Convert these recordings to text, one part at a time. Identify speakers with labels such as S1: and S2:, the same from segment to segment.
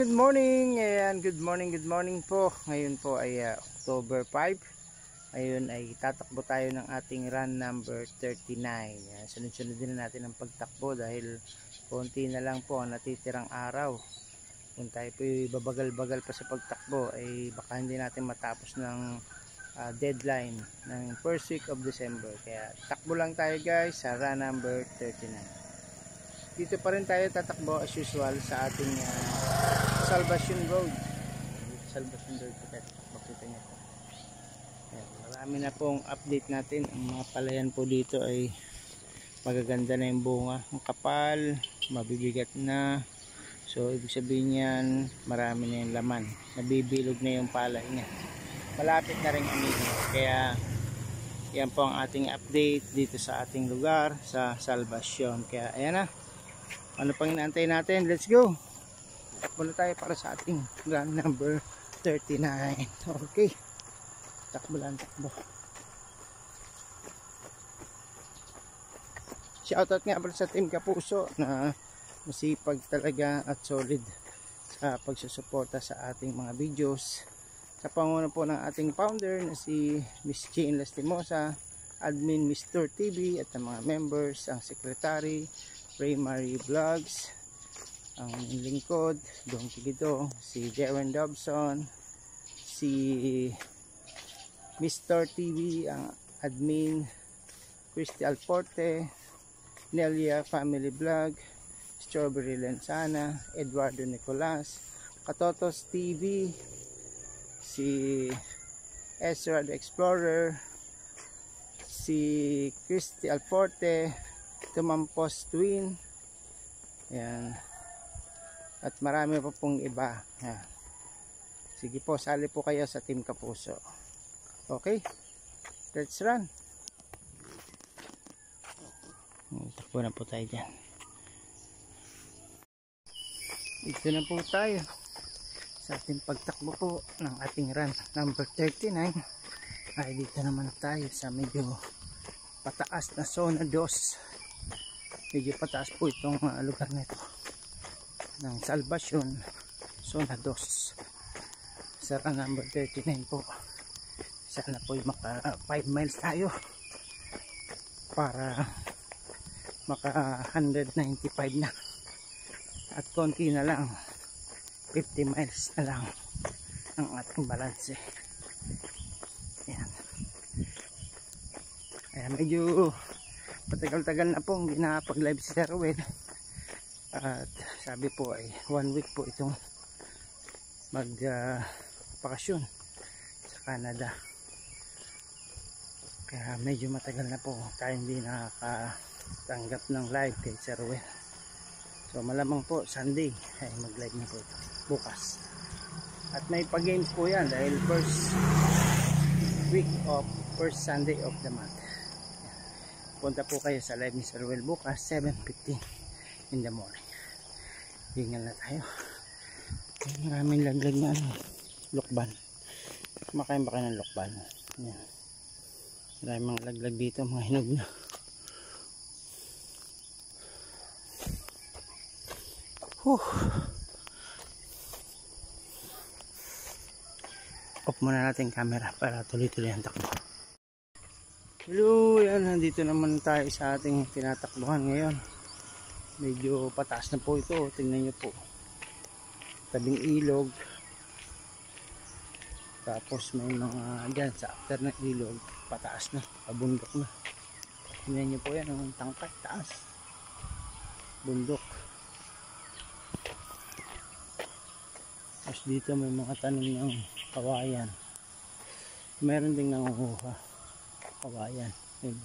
S1: good morning. Ayan, good morning po. Ngayon po ay October 5. Ngayon ay tatakbo tayo ng ating run number 39. Ayan, sunod-sunod din natin ang pagtakbo dahil konti na lang po ang natitirang araw. Kung tayo po babagal-bagal pa sa pagtakbo ay baka hindi natin matapos ng deadline ng first week of December. Kaya takbo lang tayo guys sa run number 39. Dito pa rin tayo tatakbo as usual sa ating Salvation Road. Salvation Road po tayo. Bakita niyo po. Ayan, marami na pong update natin. Ang mga palayan po dito ay magaganda na yung bunga. Ang kapal, mabibigat na. So ibig sabihin yan, marami na yung laman. Nabibilog na yung palay niya. Malapit na rin amihin. Kaya yan po ang ating update dito sa ating lugar sa Salvation. Kaya ayan na. Ano pang inaantay natin? Let's go! Takbo na tayo para sa ating run number 39. Okay. Takbo lang, takbo. Shoutout nga pala sa Team Kapuso na masipag talaga at solid sa pagsusuporta sa ating mga videos. Sa pangunan po ng ating founder na si Miss Jane Lastimosa, admin Mr. TV at ang mga members, ang secretary, Ray Marie Vlogs, ang lingkod, Don Kigito, si Jewen Dobson, si Mr. TV, ang admin, Christy Alporte, Nelia Family Vlog, Strawberry Lenzana, Eduardo Nicolas, Katotos TV, si Ezra the Explorer, si Christy Alporte, Tumampos Twin, ayan, at marami pa pong iba. Ayan. Sige po, sali po kayo sa Team Kapuso. Okay, let's run. Takbo na po tayo dyan. Dito na po tayo sa ating pagtakbo po ng ating run number 39. Ay dito naman tayo sa medyo pataas na zona 2. Medyo pataas po itong lugar nito ng Salvation, zona 2 sa run number 39 po. Sana po maka 5 miles tayo para maka 195 na at konti na lang, 50 miles na lang ang ating balance. Ayan. Ayan, medyo patagal-tagal na pong hindi nakapag-live si Sir Will. At sabi po ay 1 week po itong mag-bakasyon sa Canada. Kaya medyo matagal na po tayo hindi nakakatanggap ng live kay Sir Will. So malamang po Sunday ay mag-live na po ito bukas. At may pa-games po yan dahil first Sunday of the month. Punta po kayo sa live ni Sir Will bukas 7:15 in the morning. Hingal na tayo. Maraming laglag na lokban. Kumakain ba kayo ng lokban? Yan. Maraming mga laglag dito, mga hinog na. Off muna natin camera para tuloy-tuloy ang takbo. Hello, yan, nandito naman tayo sa ating tinatakbuhan ngayon. Medyo pataas na po ito, tingnan nyo po. Tabing ilog. Tapos may mga dyan sa after ng ilog, pataas na, pabundok na. Tingnan nyo po yan, ang tangkay, taas. Bundok. Tapos dito may mga tanim ng kawayan. Meron ding nanguhuha kawayan. Yun.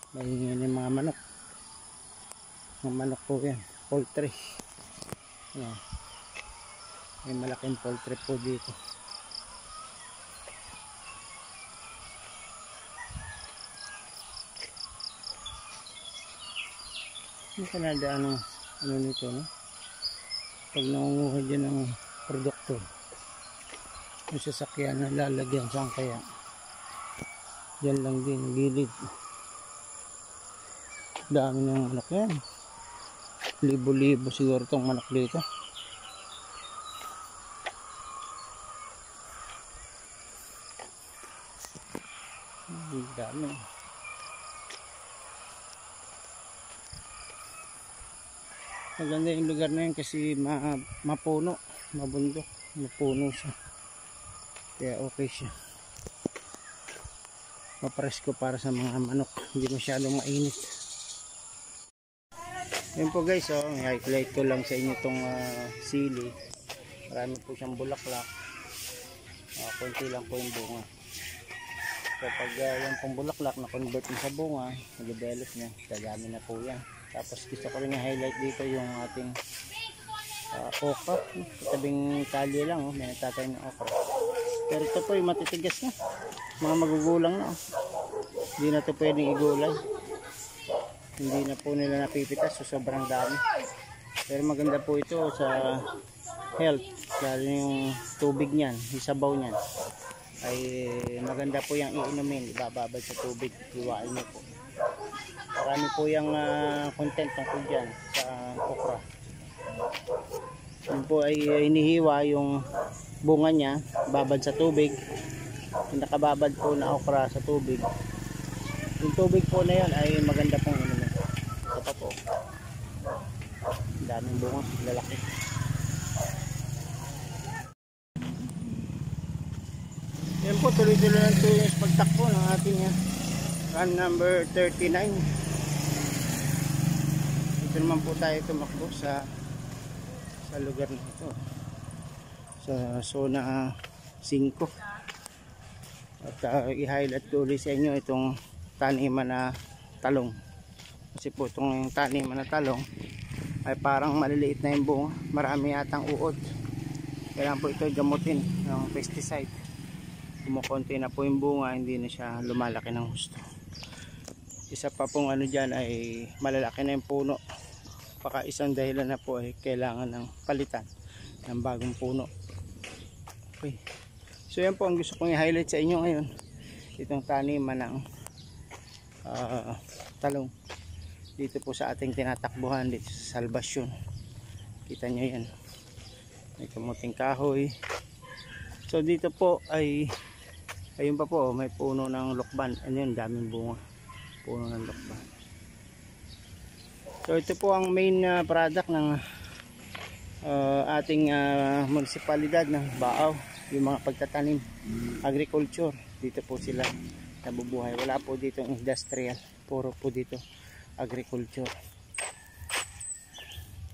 S1: May mga manok. Mga manok po yan. Poultry. Yan. May malaking poultry po dito. Hindi ka nadaan ano nito, no? Pag nangunguha dyan ng produkto, yung sasakyan na lalagyan saan kaya dyan lang din gilid Dami ng manok yan. Libo-libo siguro itong manok dito. Dami. Maganda yung lugar na yun kasi mapuno, mabundok, mapuno siya. Kaya okay siya. Mapresko para sa mga manok, hindi masyadong mainit. Yan po guys, i-highlight ko lang sa inyo itong sili. Marami po siyang bulaklak. Kunti lang po yung bunga. Kapag yan pong bulaklak na convert mo sa bunga, nag-develop niya, dadami na po yan. Tapos gusto ko rin i-highlight dito yung ating okra. Tabing talye lang, may nagtatanim ng okra. Pero ito po yung matitigas na, mga magugulang na. Hindi na ito pwedeng igulay. Hindi na po nila napipitas, so sobrang dami. Pero maganda po ito sa health, lalo yung tubig niyan, yung sabaw niyan ay maganda po yung iinumin, ibababad sa tubig, iwain nyo po. Marami po yung content tungkol dyan sa okra. Yun po ay inihiwa yung bunga niya, babad sa tubig. Yung nakababad po na okra sa tubig, yung tubig po na yun ay maganda pong inumin. Ito pa po, daming bunga, lalaki. Yan po, tuloy-tuloy lang ito yung pagtakbo ng ating run number 39. Ito naman po tayo tumakbo sa lugar na ito, sa zona 5. At i-highlight ko ulit sa inyo itong taniman na talong. Kasi po itong taniman na talong ay parang maliliit na yung bunga, marami yatang uod. Kailangan po ito gamutin ng pesticide. Kumukonti na po yung bunga, hindi na siya lumalaki ng gusto. Isa pa pong ano dyan ay malalaki na yung puno. Baka isang dahilan na po ay kailangan ng palitan ng bagong puno. Okay. So yan po ang gusto kong i-highlight sa inyo ngayon. Itong taniman ng talong. Dito po sa ating tinatakbuhan dito sa Salvacion. Kita nyo yan. May kamuting kahoy. So dito po ay ayun pa po, may puno ng lokban. Ano yun, daming bunga. Puno ng lokban. So ito po ang main product ng ating munisipalidad ng Baaw. Yung mga pagtatanim, agriculture. Dito po sila nabubuhay. Wala po dito industrial. Puro po dito agriculture.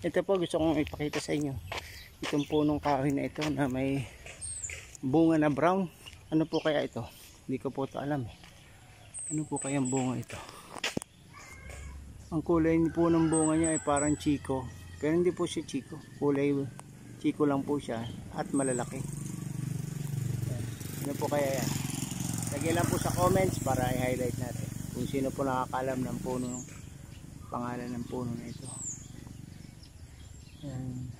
S1: Ito po gusto kong ipakita sa inyo. Itong punong kahoy na ito na may bunga na brown. Ano po kaya ito? Hindi ko po ito alam. Ano po kaya ang bunga ito? Ang kulay po ng bunga niya ay parang chiko. Pero hindi po siya chiko. Kulay chiko lang po siya at malalaki. Ano po kaya yan? Lagyan lang po sa comments para i-highlight natin. Kung sino po nakakalam ng puno, pangalan ng puno na ito. Yan.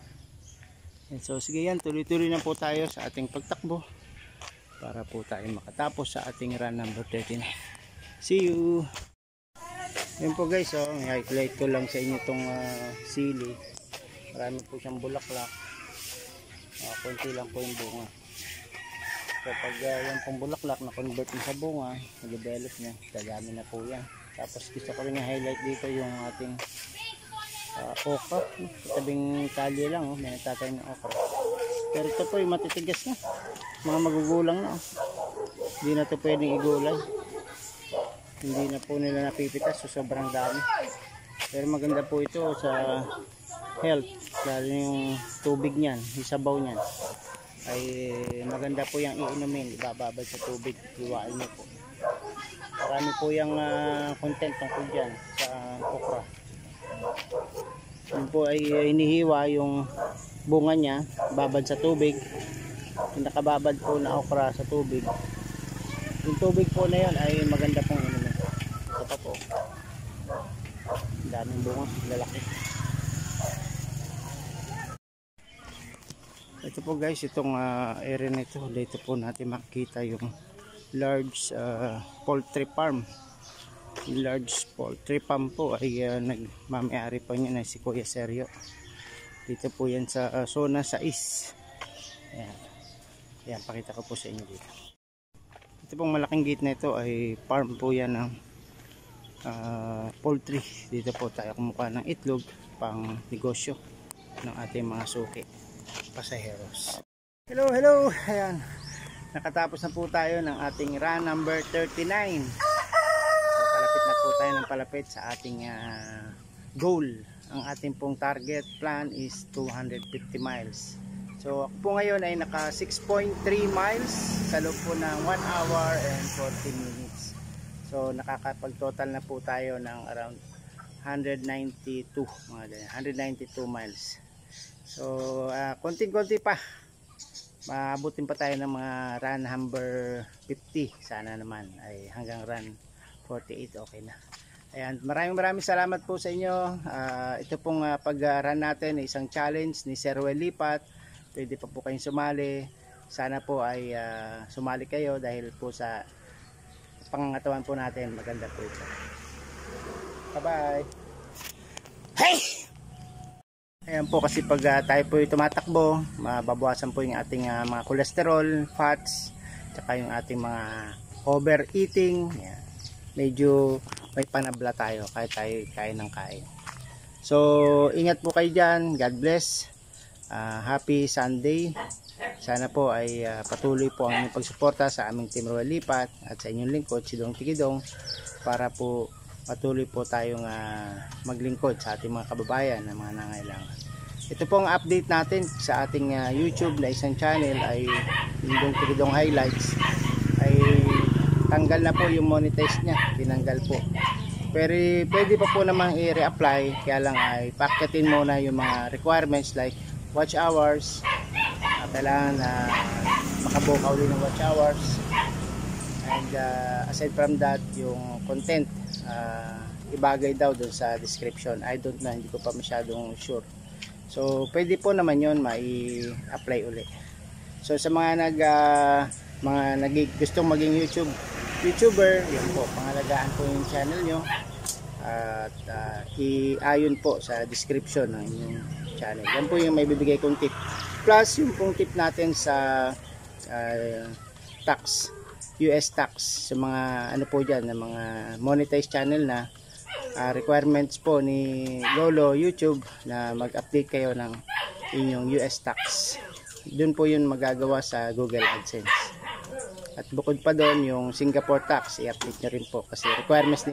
S1: So sige yan, tuloy-tuloy na po tayo sa ating pagtakbo para po tayo makatapos sa ating run number 39. See you! Yan po guys, i-highlight ko lang sa inyo itong sili. Marami po siyang bulaklak. Kunti lang po yung bunga. Kapag yan pong bulaklak na convert mo sa bunga, nag-develop niya, dadami na po yan. Tapos gusto ko rin i-highlight dito yung ating okra. Tabing talye lang, may nagtatanim ng okra. Pero ito po yung matitigas na, mga magugulang na. Hindi na ito pwedeng igulay. Hindi na po nila napipitas, so sobrang dami. Pero maganda po ito sa health, lalo yung tubig niyan, yung sabaw niyan ay maganda po yung iinumin, ibababad sa tubig, iwain nyo po. Marami po yung content tungkol dyan sa okra. Yun po ay inihiwa yung bunga niya, babad sa tubig. Yung nakababad po na okra sa tubig, yung tubig po na yun ay maganda pong inumin. Ito pa po, daming bunga, lalaki. Ito po guys, itong area na ito, dito po natin makikita yung large poultry farm. large poultry farm po ay nagmamayari po niya na si Kuya Sergio. Dito po yan sa zona 6. Ayan. Ayan, pakita ko po sa inyo dito. Ito pong malaking gate na ito ay farm po yan ng poultry. Dito po tayo kumukuha ng itlog pang negosyo ng ating mga suki, pasaheros. Hello, hello! Ayan, nakatapos na po tayo ng ating run number 39. So, palapit na po tayo ng palapit sa ating goal. Ang ating pong target plan is 250 miles. So ako po ngayon ay naka 6.3 miles sa loob po ng 1 hour and 14 minutes. So nakakapag total na po tayo ng around 192 miles. So konting-konti pa, maabutin pa tayo ng mga run number 50. Sana naman ay hanggang run 48 okay na. Ayan, maraming salamat po sa inyo. Ito pong pag-run natin ay isang challenge ni Sir Well Lipat. Pwede pa po kayong sumali. Sana po ay sumali kayo dahil po sa pangangatawan po natin. Maganda po ito. Bye-bye. Hey! Ayan po, kasi pag tayo po ay tumatakbo, mababawasan po yung ating mga cholesterol, fats, tsaka yung ating mga overeating. Ayan. Medyo may panabla tayo kahit tayo kain ng kain. So ingat po kayo dyan. God bless. Happy Sunday. Sana po ay patuloy po ang inyong pagsuporta sa aming Team Royal Lipat at sa inyong lingkod si Dong Tikidong, para po patuloy po tayong maglingkod sa ating mga kababayan na mga nangailangan. Ito pong update natin sa ating YouTube na isang channel ay yung Dong Tikidong Highlights, ay tanggal na po yung monetize niya, tinanggal po. Pero pwede pa po namang i-reapply, kaya lang ay paketin muna yung mga requirements like watch hours. Kailangan makabuo ka ulit ng watch hours, and aside from that, yung content ibagay daw doon sa description. I don't know, hindi ko pa masyadong sure. So pwede po naman yun mai-apply ulit. So sa mga gustong maging YouTuber, yun po, pangalagaan po yung channel nyo at i-ayon po sa description ng inyong channel. Yan po yung may bibigay kong tip, plus yung pong tip natin sa tax, US tax, sa mga ano po dyan, na mga monetized channel na requirements po ni Lolo YouTube na mag-update kayo ng inyong US tax. Doon po yun magagawa sa Google AdSense. At bukod pa doon, yung Singapore tax, i-update nyo rin po kasi requirements